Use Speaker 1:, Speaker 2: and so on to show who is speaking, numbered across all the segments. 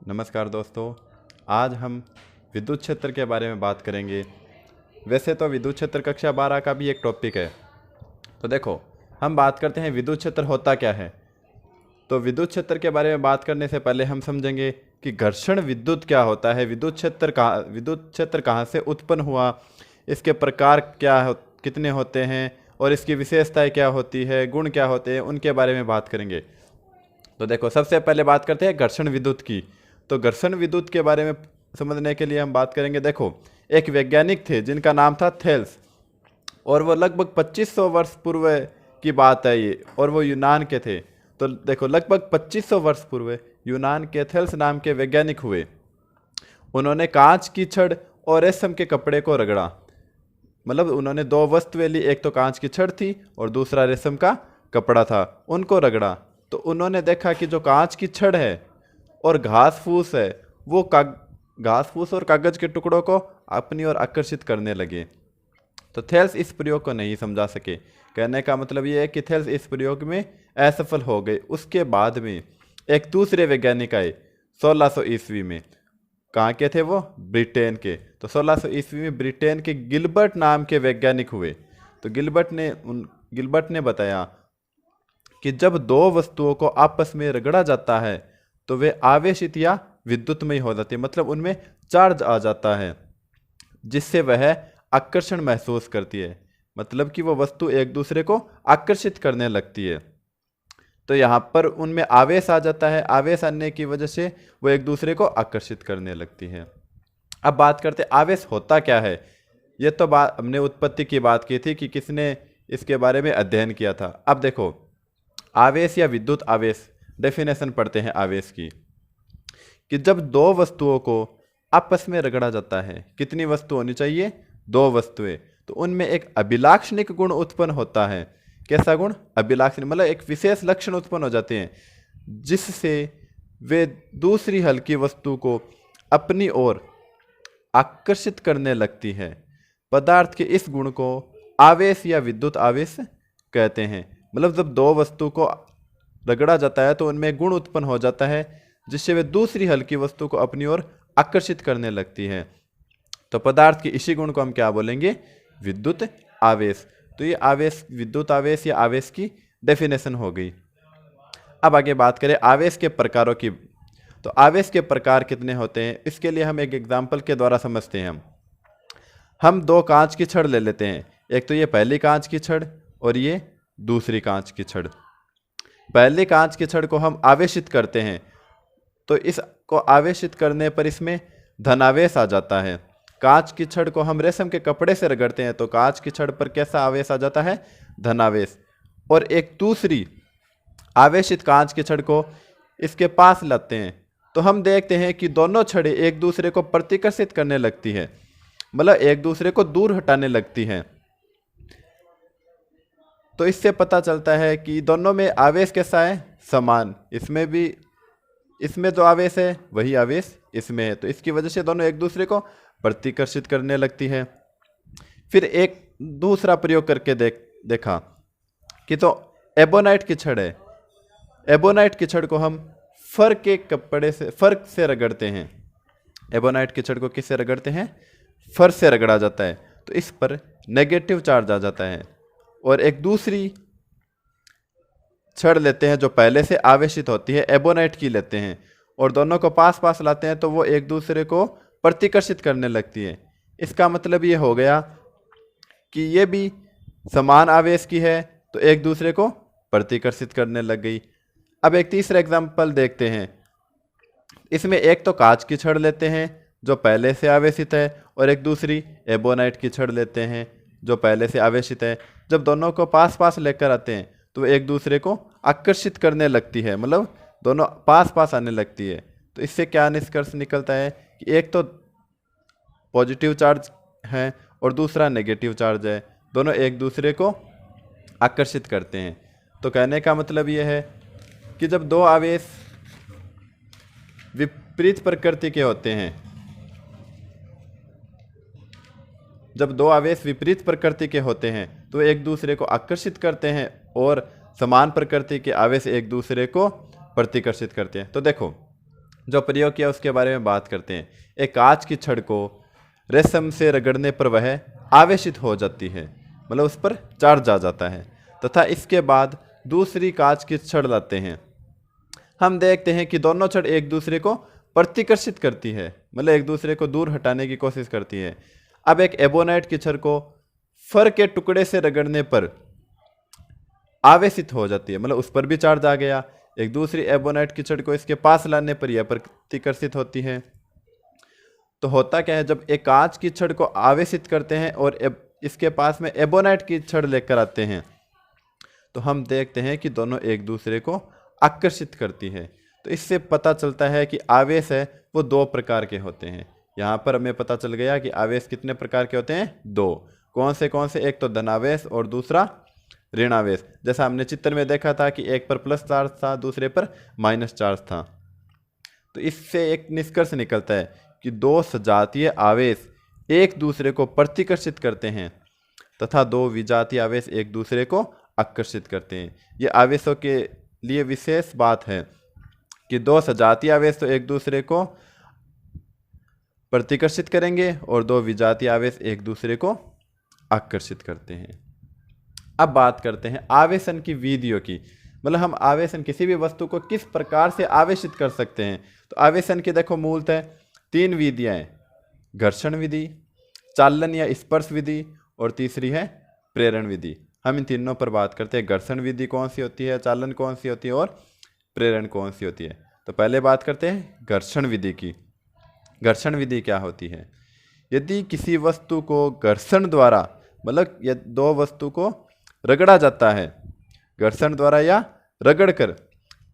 Speaker 1: नमस्कार दोस्तों, आज हम विद्युत क्षेत्र के बारे में बात करेंगे। वैसे तो विद्युत क्षेत्र कक्षा 12 का भी एक टॉपिक है। तो देखो, हम बात करते हैं विद्युत क्षेत्र होता क्या है। तो विद्युत क्षेत्र के बारे में बात करने से पहले हम समझेंगे कि घर्षण विद्युत क्या होता है, विद्युत क्षेत्र कहाँ से उत्पन्न हुआ, इसके प्रकार कितने होते हैं और इसकी विशेषताएं क्या होती है, गुण क्या होते हैं, उनके बारे में बात करेंगे। तो देखो, सबसे पहले बात करते हैं घर्षण विद्युत की। तो घर्षण विद्युत के बारे में समझने के लिए हम बात करेंगे। देखो, एक वैज्ञानिक थे जिनका नाम था थेल्स, और वो लगभग 2500 वर्ष पूर्व की बात है ये, और वो यूनान के थे। तो देखो, लगभग 2500 वर्ष पूर्व यूनान के थेल्स नाम के वैज्ञानिक हुए। उन्होंने कांच की छड़ और रेशम के कपड़े को रगड़ा। मतलब उन्होंने दो वस्तुएं ली, एक तो कांच की छड़ थी और दूसरा रेशम का कपड़ा था, उनको रगड़ा। तो उन्होंने देखा कि जो कांच की छड़ है और घास फूस है, वो घास फूस और कागज के टुकड़ों को अपनी ओर आकर्षित करने लगे। तो थेल्स इस प्रयोग को नहीं समझा सके। कहने का मतलब ये है कि थेल्स इस प्रयोग में असफल हो गए। उसके बाद में एक दूसरे वैज्ञानिक आए 1600 ईस्वी में। कहाँ के थे वो? ब्रिटेन के। तो 1600 ईस्वी में ब्रिटेन के गिलबर्ट नाम के वैज्ञानिक हुए। तो गिलबर्ट ने बताया कि जब दो वस्तुओं को आपस में रगड़ा जाता है तो वे आवेशित या विद्युतमय हो जाती है। मतलब उनमें चार्ज आ जाता है, जिससे वह आकर्षण महसूस करती है। मतलब कि वो वस्तु एक दूसरे को आकर्षित करने लगती है। तो यहाँ पर उनमें आवेश आ जाता है। आवेश आने की वजह से वो एक दूसरे को आकर्षित करने लगती है। अब बात करते हैं आवेश होता क्या है। ये तो बात हमने उत्पत्ति की बात की थी कि किसने इसके बारे में अध्ययन किया था। अब देखो, आवेश या विद्युत आवेश, डेफिनेशन पढ़ते हैं आवेश की, कि जब दो वस्तुओं को आपस में रगड़ा जाता है। कितनी वस्तु होनी चाहिए? दो वस्तुएं। तो उनमें एक अभिलाक्षणिक गुण उत्पन्न होता है। कैसा गुण? अभिलाक्षणिक, मतलब एक विशेष लक्षण उत्पन्न हो जाते हैं, जिससे वे दूसरी हल्की वस्तु को अपनी ओर आकर्षित करने लगती है। पदार्थ के इस गुण को आवेश या विद्युत आवेश कहते हैं। मतलब जब दो वस्तु को रगड़ा जाता है तो उनमें गुण उत्पन्न हो जाता है, जिससे वे दूसरी हल्की वस्तु को अपनी ओर आकर्षित करने लगती है। तो पदार्थ के इसी गुण को हम क्या बोलेंगे? विद्युत आवेश। तो ये आवेश, विद्युत आवेश या आवेश की डेफिनेशन हो गई। अब आगे बात करें आवेश के प्रकारों की। तो आवेश के प्रकार कितने होते हैं, इसके लिए हम एक एग्जाम्पल के द्वारा समझते हैं। हम दो कांच की छड़ ले लेते हैं। एक तो ये पहली कांच की छड़ और ये दूसरी कांच की छड़। पहली कांच की छड़ को हम आवेशित करते हैं, तो इसको आवेशित करने पर इसमें धनावेश आ जाता है। कांच की छड़ को हम रेशम के कपड़े से रगड़ते हैं, तो कांच की छड़ पर कैसा आवेश आ जाता है? धनावेश। और एक दूसरी आवेशित कांच की छड़ को इसके पास लाते हैं, तो हम देखते हैं कि दोनों छड़ें एक दूसरे को प्रतिकर्षित करने लगती है। मतलब एक दूसरे को दूर हटाने लगती हैं। तो इससे पता चलता है कि दोनों में आवेश कैसा है? समान। इसमें जो आवेश है वही आवेश इसमें है। तो इसकी वजह से दोनों एक दूसरे को प्रतिकर्षित करने लगती है। फिर एक दूसरा प्रयोग करके देखा कि तो एबोनाइट की छड़ है। एबोनाइट की छड़ को हम फर्क से रगड़ते हैं। एबोनाइट की छड़ को किससे रगड़ते हैं? फर्क से रगड़ा जाता है, तो इस पर नेगेटिव चार्ज आ जाता है। और एक दूसरी छड़ लेते हैं जो पहले से आवेशित होती है, एबोनाइट की लेते हैं, और दोनों को पास पास लाते हैं, तो वो एक दूसरे को प्रतिकर्षित करने लगती है। इसका मतलब ये हो गया कि ये भी समान आवेश की है, तो एक दूसरे को प्रतिकर्षित करने लग गई। अब एक तीसरा एग्जाम्पल देखते हैं। इसमें एक तो कांच की छड़ लेते हैं जो पहले से आवेशित है, और एक दूसरी एबोनाइट की छड़ लेते हैं जो पहले से आवेशित है। जब दोनों को पास पास लेकर आते हैं तो एक दूसरे को आकर्षित करने लगती है, मतलब दोनों पास पास आने लगती है। तो इससे क्या निष्कर्ष निकलता है कि एक तो पॉजिटिव चार्ज है और दूसरा नेगेटिव चार्ज है, दोनों एक दूसरे को आकर्षित करते हैं। तो कहने का मतलब यह है कि जब दो आवेश विपरीत प्रकृति के होते हैं, तो एक दूसरे को आकर्षित करते हैं, और समान प्रकृति के आवेश एक दूसरे को प्रतिकर्षित करते हैं। तो देखो, जो प्रयोग किया उसके बारे में बात करते हैं। एक कांच की छड़ को रेशम से रगड़ने पर वह आवेशित हो जाती है, मतलब उस पर चार्ज आ जाता है, तथा इसके बाद दूसरी कांच की छड़ लाते हैं। हम देखते हैं कि दोनों छड़ एक दूसरे को प्रतिकर्षित करती है, मतलब एक दूसरे को दूर हटाने की कोशिश करती है। अब एक एबोनाइट की छड़ को फर के टुकड़े से रगड़ने पर आवेशित हो जाती है, मतलब उस पर भी चार्ज आ गया। एक दूसरी एबोनाइट की छड़ को इसके पास लाने पर यह प्रतिकर्षित होती है। तो होता क्या है, जब एक कांच की छड़ को आवेशित करते हैं और इसके पास में एबोनाइट की छड़ लेकर आते हैं, तो हम देखते हैं कि दोनों एक दूसरे को आकर्षित करती है। तो इससे पता चलता है कि आवेश है वो दो प्रकार के होते हैं। यहाँ पर हमें पता चल गया कि आवेश कितने प्रकार के होते हैं, दो। कौन से? एक तो धनावेश और दूसरा ऋणावेश। जैसा हमने चित्र में देखा था कि एक पर प्लस चार्ज था, दूसरे पर माइनस चार्ज था। तो इससे एक निष्कर्ष निकलता है कि दो सजातीय आवेश एक दूसरे को प्रतिकर्षित करते हैं तथा दो विजातीय आवेश एक दूसरे को आकर्षित करते हैं। ये आवेशों के लिए विशेष बात है कि दो सजातीय आवेश तो एक दूसरे को प्रतिकर्षित करेंगे और दो विजातीय आवेश एक दूसरे को आकर्षित करते हैं। अब बात करते हैं आवेशन की विधियों की, मतलब हम आवेशन किसी भी वस्तु को किस प्रकार से आवेशित कर सकते हैं। तो आवेशन की देखो मूलतः तीन विधियां हैं, घर्षण विधि, चालन या स्पर्श विधि और तीसरी है प्रेरण विधि। हम इन तीनों पर बात करते हैं। घर्षण विधि कौन सी होती है, चालन कौन सी होती है और प्रेरण कौन सी होती है। तो पहले बात करते हैं घर्षण विधि की। घर्षण विधि क्या होती है? यदि किसी वस्तु को घर्षण द्वारा, मतलब ये दो वस्तु को रगड़ा जाता है, घर्षण द्वारा या रगड़कर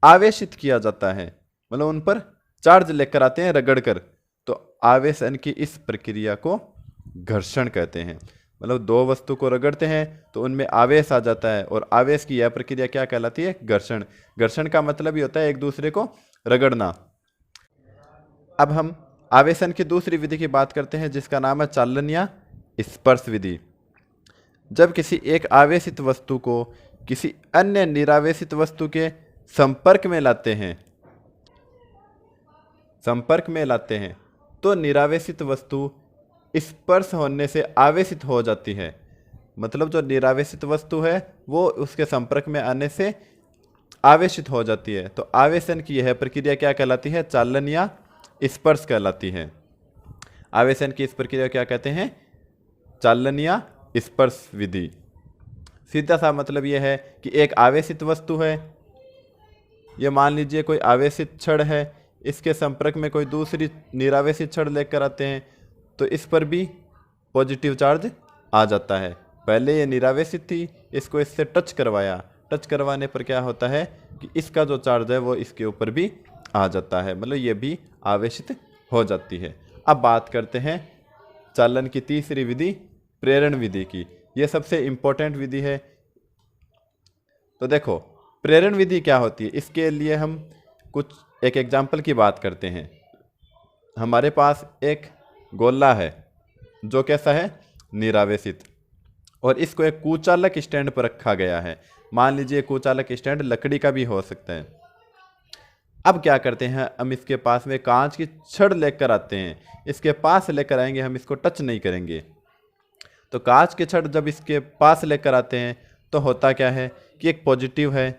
Speaker 1: आवेशित किया जाता है, मतलब उन पर चार्ज लेकर आते हैं रगड़कर, तो आवेशन की इस प्रक्रिया को घर्षण कहते हैं। मतलब दो वस्तु को रगड़ते हैं तो उनमें आवेश आ जाता है और आवेश की यह प्रक्रिया क्या कहलाती है? घर्षण। घर्षण का मतलब ही होता है एक दूसरे को रगड़ना। अब हम आवेशन की दूसरी विधि की बात करते हैं जिसका नाम है चालन या स्पर्श विधि। जब किसी एक आवेशित वस्तु को किसी अन्य निरावेशित वस्तु के संपर्क में लाते हैं तो निरावेशित वस्तु स्पर्श होने से आवेशित हो जाती है। मतलब जो निरावेशित वस्तु है वो उसके संपर्क में आने से आवेशित हो जाती है। तो आवेशन की यह प्रक्रिया क्या कहलाती है? चालन या स्पर्श कहलाती है। आवेशन की इस प्रक्रिया क्या कहते हैं? चालन या स्पर्श विधि। सीधा सा मतलब यह है कि एक आवेशित वस्तु है, ये मान लीजिए कोई आवेशित छड़ है, इसके संपर्क में कोई दूसरी निरावेशित छड़ लेकर आते हैं तो इस पर भी पॉजिटिव चार्ज आ जाता है। पहले ये निरावेशित थी, इसको इससे टच करवाया, टच करवाने पर क्या होता है कि इसका जो चार्ज है वो इसके ऊपर भी आ जाता है, मतलब ये भी आवेशित हो जाती है। अब बात करते हैं चालन की तीसरी विधि प्रेरण विधि की। ये सबसे इम्पोर्टेंट विधि है। तो देखो प्रेरण विधि क्या होती है, इसके लिए हम कुछ एक एग्जाम्पल की बात करते हैं। हमारे पास एक गोला है जो कैसा है? निरावेशित, और इसको एक कुचालक स्टैंड पर रखा गया है। मान लीजिए कुचालक स्टैंड लकड़ी का भी हो सकता है। अब क्या करते हैं, हम इसके पास में कांच की छड़ लेकर आते हैं। इसके पास लेकर आएंगे, हम इसको टच नहीं करेंगे। तो कांच की छड़ जब इसके पास लेकर आते हैं तो होता क्या है कि एक पॉजिटिव है,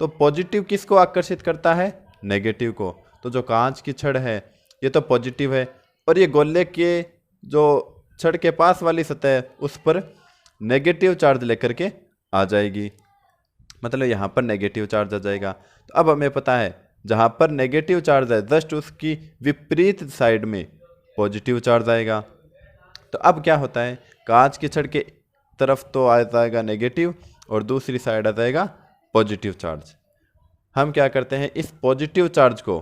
Speaker 1: तो पॉजिटिव किसको आकर्षित करता है? नेगेटिव को। तो जो कांच की छड़ है ये तो पॉजिटिव है और ये गोले के जो छड़ के पास वाली सतह है उस पर नेगेटिव चार्ज लेकर के आ जाएगी, मतलब यहाँ पर नेगेटिव चार्ज आ जाएगा। तो अब हमें पता है जहाँ पर नेगेटिव चार्ज है जस्ट उसकी विपरीत साइड में पॉजिटिव चार्ज आएगा। तो अब क्या होता है, कांच की छड़ के तरफ तो आ जाएगा नेगेटिव और दूसरी साइड आ जाएगा पॉजिटिव चार्ज। हम क्या करते हैं, इस पॉजिटिव चार्ज को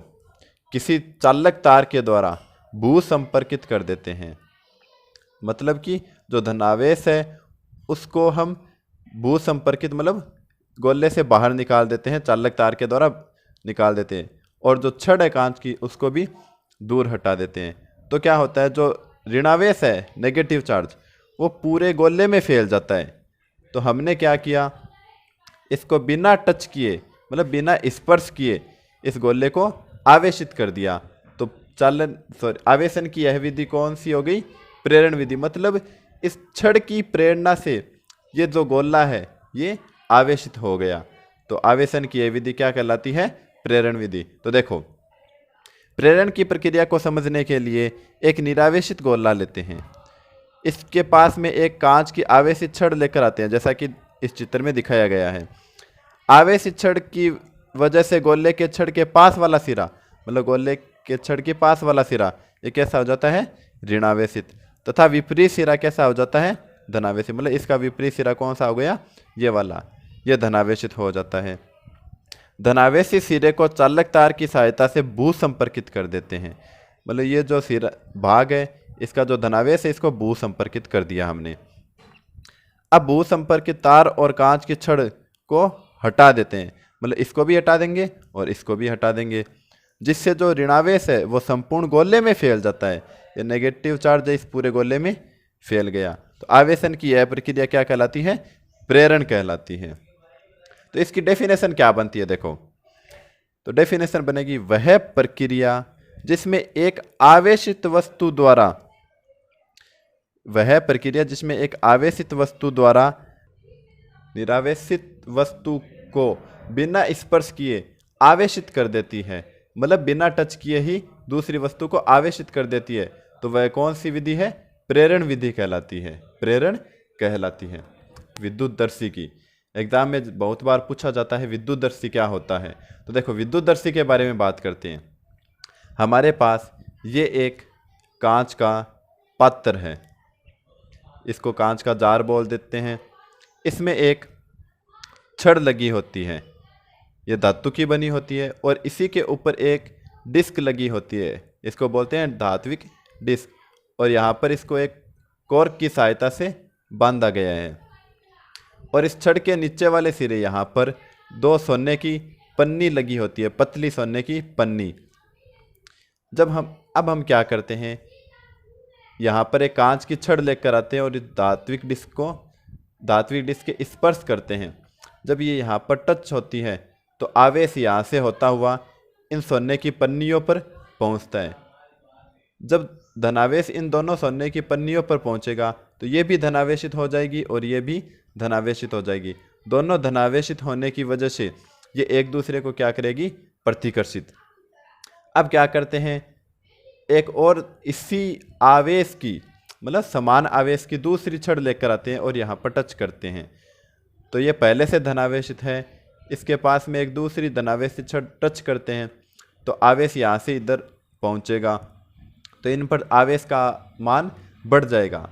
Speaker 1: किसी चालक तार के द्वारा भू संपर्कित कर देते हैं। मतलब कि जो धनावेश है उसको हम भू संपर्कित, मतलब गोले से बाहर निकाल देते हैं, चालक तार के द्वारा निकाल देते हैं, और जो छड़ है कांच की उसको भी दूर हटा देते हैं। तो क्या होता है, जो ऋणावेश है नेगेटिव चार्ज वो पूरे गोले में फैल जाता है। तो हमने क्या किया, इसको बिना टच किए, मतलब बिना स्पर्श किए इस गोले को आवेशित कर दिया। तो आवेशन की यह विधि कौन सी हो गई? प्रेरण विधि। मतलब इस छड़ की प्रेरणा से ये जो गोला है ये आवेशित हो गया। तो आवेशन की यह विधि क्या कहलाती है? प्रेरण विधि। तो देखो, प्रेरण की प्रक्रिया को समझने के लिए एक निरावेशित गोला लेते हैं। इसके पास में एक कांच की आवेशित छड़ लेकर आते हैं, जैसा कि इस चित्र में दिखाया गया है। आवेशित छड़ की वजह से गोले के छड़ के पास वाला सिरा, मतलब गोले के छड़ के पास वाला सिरा, ये कैसा हो जाता है? ऋणावेशित। तथा विपरीत सिरा कैसा हो जाता है? धनावेशित। मतलब इसका विपरीत सिरा कौन सा हो गया? ये वाला, ये धनावेशित हो जाता है। धनावेशित सिरे को चालक तार की सहायता से भू संपर्कित कर देते हैं। मतलब ये जो सिरा भाग है, इसका जो धनावेश है, इसको भू संपर्कित कर दिया हमने। अब भू संपर्कित तार और कांच की छड़ को हटा देते हैं। मतलब इसको भी हटा देंगे और इसको भी हटा देंगे, जिससे जो ऋणावेश है वो संपूर्ण गोले में फैल जाता है। ये नेगेटिव चार्ज है इस पूरे गोले में फैल गया। तो आवेशन की यह प्रक्रिया क्या कहलाती है? प्रेरण कहलाती है। तो इसकी डेफिनेशन क्या बनती है? देखो, तो डेफिनेशन बनेगी वह प्रक्रिया जिसमें एक आवेशित वस्तु द्वारा, वह प्रक्रिया जिसमें एक आवेशित वस्तु द्वारा निरावेशित वस्तु को बिना स्पर्श किए आवेशित कर देती है। मतलब बिना टच किए ही दूसरी वस्तु को आवेशित कर देती है। तो वह कौन सी विधि है? प्रेरण विधि कहलाती है। प्रेरण कहलाती है। विद्युतदर्शी की एग्जाम में बहुत बार पूछा जाता है विद्युतदर्शी क्या होता है। तो देखो, विद्युतदर्शी के बारे में बात करते हैं। हमारे पास ये एक कांच का पात्र है, इसको कांच का जार बोल देते हैं। इसमें एक छड़ लगी होती है, ये धातु की बनी होती है, और इसी के ऊपर एक डिस्क लगी होती है, इसको बोलते हैं धात्विक डिस्क। और यहाँ पर इसको एक कॉर्क की सहायता से बांधा गया है। और इस छड़ के नीचे वाले सिरे यहाँ पर दो सोने की पन्नी लगी होती है, पतली सोने की पन्नी। अब हम क्या करते हैं, यहाँ पर एक कांच की छड़ लेकर आते हैं और इस धात्विक डिस्क के स्पर्श करते हैं। जब ये यहाँ पर टच होती है तो आवेश यहाँ से होता हुआ इन सोने की पन्नियों पर पहुँचता है। जब धनावेश इन दोनों सोने की पन्नियों पर पहुँचेगा तो ये भी धनावेशित हो जाएगी और ये भी धनावेशित हो जाएगी। दोनों धनावेशित होने की वजह से ये एक दूसरे को क्या करेगी? प्रतिकर्षित। अब क्या करते हैं, एक और इसी आवेश की, मतलब समान आवेश की दूसरी छड़ लेकर आते हैं और यहाँ पर टच करते हैं। तो ये पहले से धनावेशित है, इसके पास में एक दूसरी धनावेशित छड़ टच करते हैं तो आवेश यहाँ से इधर पहुँचेगा, तो इन पर आवेश का मान बढ़ जाएगा।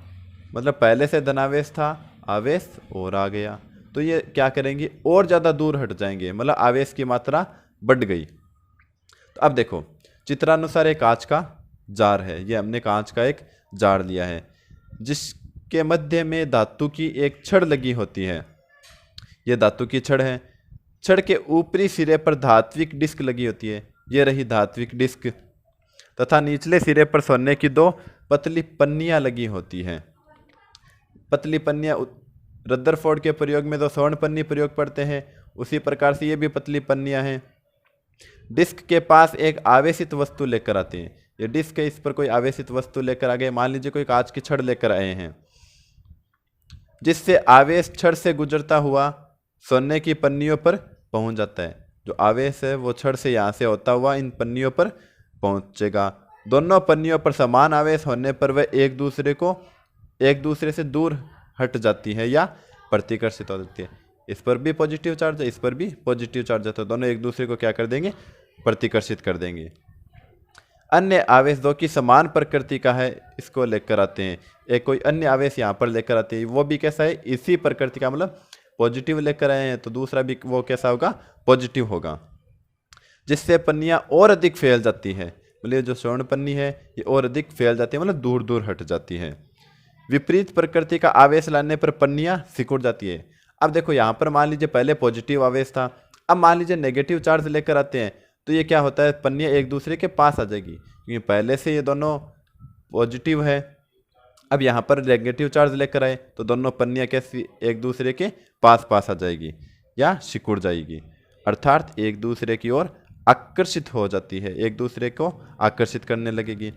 Speaker 1: मतलब पहले से धनावेश था, आवेश और आ गया, तो ये क्या करेंगे? और ज़्यादा दूर हट जाएंगे, मतलब आवेश की मात्रा बढ़ गई। तो अब देखो, चित्रानुसार एक कांच का जार है, ये हमने कांच का एक जार लिया है जिसके मध्य में धातु की एक छड़ लगी होती है। ये धातु की छड़ है। छड़ के ऊपरी सिरे पर धात्विक डिस्क लगी होती है, ये रही धात्विक डिस्क, तथा निचले सिरे पर सोने की दो पतली पन्नियाँ लगी होती हैं। पतली पन्नियाँ रदरफोर्ड के प्रयोग में जो स्वर्ण पन्नी प्रयोग पड़ते हैं, उसी प्रकार से ये भी पतली पन्नियाँ हैं। डिस्क के पास एक आवेशित वस्तु लेकर आते हैं। ये डिस्क है, इस पर कोई आवेशित वस्तु लेकर आ गए। मान लीजिए कोई कांच की छड़ लेकर आए हैं, जिससे आवेश छड़ से गुजरता हुआ सोने की पन्नियों पर पहुंच जाता है। जो आवेश है वो छड़ से यहाँ से होता हुआ इन पन्नियों पर पहुंचेगा। दोनों पन्नियों पर समान आवेश होने पर वह एक दूसरे से दूर हट जाती है या प्रतिकर्षित हो जाती है। इस पर भी पॉजिटिव चार्ज है, इस पर भी पॉजिटिव चार्ज है, तो दोनों एक दूसरे को क्या कर देंगे? प्रतिकर्षित कर देंगे। अन्य आवेश जो कि समान प्रकृति का है, इसको लेकर आते हैं। एक कोई अन्य आवेश यहाँ पर लेकर आते हैं, वो भी कैसा है? इसी प्रकृति का, मतलब पॉजिटिव लेकर आए हैं, तो दूसरा भी वो कैसा होगा? पॉजिटिव होगा, जिससे पन्नियाँ और अधिक फैल जाती है। मतलब जो स्वर्ण पन्नी है ये और अधिक फैल जाती है, मतलब दूर दूर हट जाती है। विपरीत प्रकृति का आवेश लाने पर पन्नियाँ सिकुड़ जाती है। अब देखो, यहाँ पर मान लीजिए पहले पॉजिटिव आवेश था, अब मान लीजिए नेगेटिव चार्ज लेकर आते हैं, तो ये क्या होता है? पन्नियाँ एक दूसरे के पास आ जाएगी, क्योंकि पहले से ये दोनों पॉजिटिव है। अब यहाँ पर नेगेटिव चार्ज लेकर आए तो दोनों पन्नियाँ कैसी? एक दूसरे के पास आ जाएगी या सिकुड़ जाएगी, अर्थात एक दूसरे की ओर आकर्षित हो जाती है, एक दूसरे को आकर्षित करने लगेगी।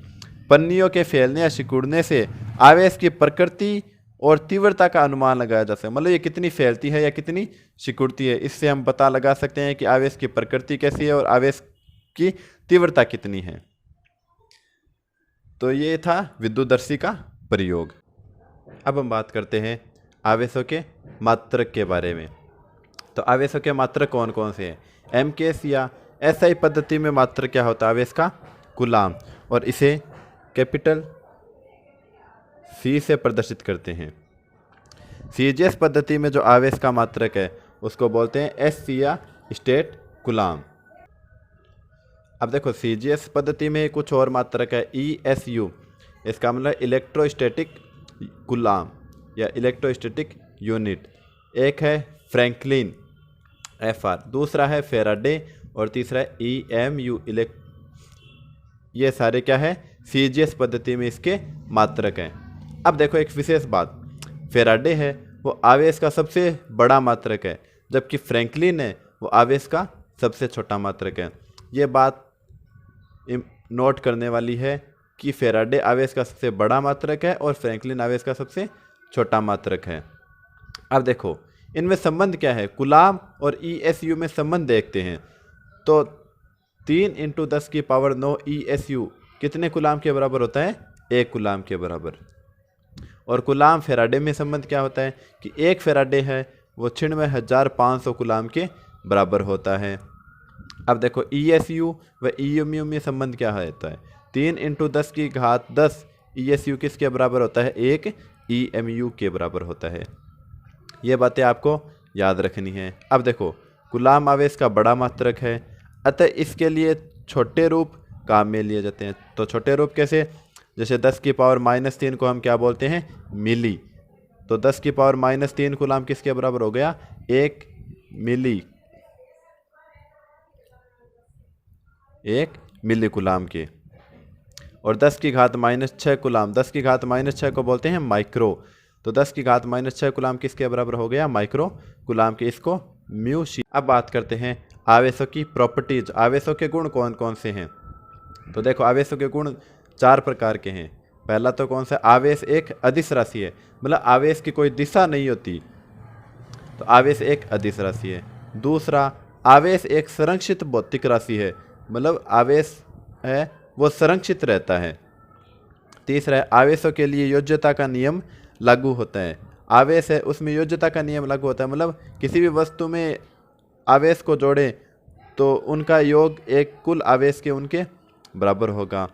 Speaker 1: पन्नियों के फैलने या सिकुड़ने से आवेश की प्रकृति और तीव्रता का अनुमान लगाया जा सकता है। मतलब ये कितनी फैलती है या कितनी सिकुड़ती है, इससे हम पता लगा सकते हैं कि आवेश की प्रकृति कैसी है और आवेश की तीव्रता कितनी है। तो ये था विद्युतदर्शी का प्रयोग। अब हम बात करते हैं आवेशों के मात्रक के बारे में। तो आवेशों के मात्रक कौन कौन से हैं? एमकेएस या एसआई पद्धति में मात्रक क्या होता है? आवेश का कूलाम, और इसे कैपिटल सी से प्रदर्शित करते हैं। सीजीएस पद्धति में जो आवेश का मात्रक है उसको बोलते हैं एससी या स्टेट कूलाम। अब देखो सीजीएस पद्धति में कुछ और मात्रक है ईएसयू, इसका मतलब इलेक्ट्रोस्टैटिक कूलाम या इलेक्ट्रोस्टैटिक यूनिट। एक है फ्रैंकलिन एफआर, दूसरा है फेराडे और तीसरा है ईएमयू ये सारे क्या है? सीजीएस पद्धति में इसके मात्रक हैं। अब देखो एक विशेष बात, फेराडे है वो आवेश का सबसे बड़ा मात्रक है, जबकि फ्रैंकलिन है वो आवेश का सबसे छोटा मात्रक है। ये बात नोट करने वाली है कि फेराडे आवेश का सबसे बड़ा मात्रक है और फ्रैंकलिन आवेश का सबसे छोटा मात्रक है। अब देखो इनमें संबंध क्या है? कूलाम और ईएसयू में संबंध देखते हैं। तो 3 × 10⁹ ईएसयू कितने कूलाम के बराबर होता है? 1 कूलाम के बराबर। और कूलाम फेराडे में संबंध क्या होता है कि 1 फेराडे है वो 96,500 कूलाम के बराबर होता है। अब देखो ईएसयू व ईएमयू में संबंध क्या होता है? 3 × 10⁻10 ईएसयू किसके बराबर होता है? 1 ईएमयू के बराबर होता है। ये बातें आपको याद रखनी है। अब देखो कूलाम आवेश का बड़ा मात्रक है, अतः इसके लिए छोटे रूप काम में लिए जाते हैं। तो छोटे रूप कैसे? जैसे 10⁻³ को हम क्या बोलते हैं? मिली। तो 10⁻³ कूलाम किसके बराबर हो गया? 1 मिली, 1 मिली कूलाम के। और 10⁻⁻6 कूलाम, 10⁻⁻6 को बोलते हैं माइक्रो। तो 10⁻⁻6 कूलाम किसके बराबर हो गया? माइक्रो कूलाम के। इसको म्यू सी। अब बात करते हैं आवेशों की प्रॉपर्टीज, आवेशों के गुण कौन कौन से हैं? तो देखो आवेशों के गुण 4 प्रकार के हैं। पहला तो कौन सा? आवेश एक अदिश राशि है, मतलब आवेश की कोई दिशा नहीं होती, तो आवेश एक अदिश राशि है। दूसरा, आवेश एक संरक्षित भौतिक राशि है, मतलब आवेश है वो संरक्षित रहता है। तीसरा है, आवेशों के लिए योज्यता का नियम लागू होता है। आवेश है उसमें योज्यता का नियम लागू होता है, मतलब किसी भी वस्तु में आवेश को जोड़े तो उनका योग एक कुल आवेश के उनके बराबर होगा।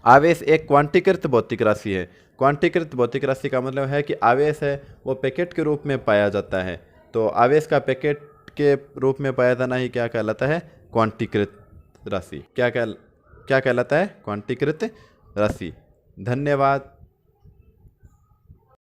Speaker 1: आवेश एक क्वांटीकृत भौतिक राशि है। क्वांटीकृत भौतिक राशि का मतलब है कि आवेश है वो पैकेट के रूप में पाया जाता है। तो आवेश का पैकेट के रूप में पाया जाना ही क्या कहलाता है? क्वांटीकृत राशि। क्या कहलाता है? क्वांटीकृत राशि। धन्यवाद।